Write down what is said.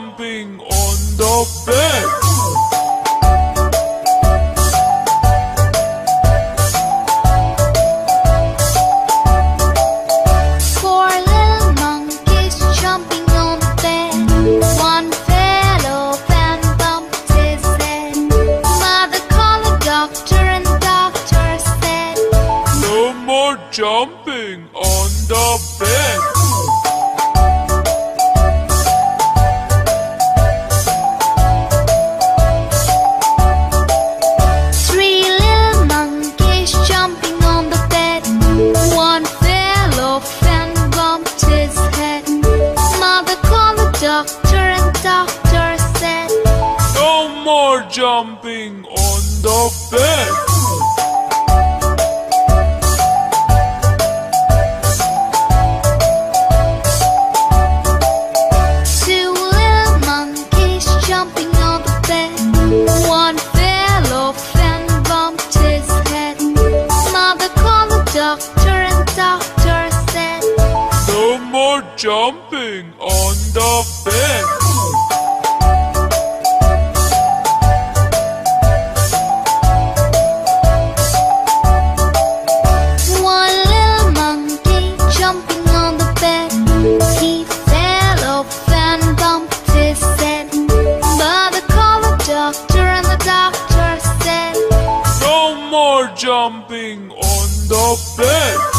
jumping on the bed. Four little monkeys jumping on the bed. One fell off and bumped his head. Mother called the doctor and the doctor said, No more jumping on the bed. Three little monkeys jumping on the bed. One fell off and bumped his head. Mother called the doctor and the doctor said, No more jumping on the bed. Two little monkeys jumping on the bed. One fell off and bumped his head. Mother called the doctor and the doctor said, No more jumping on the bed. One little monkey jumping on the bed. He fell off and bumped his head. Mother called the doctor and the doctor said, No more jumping on the bed.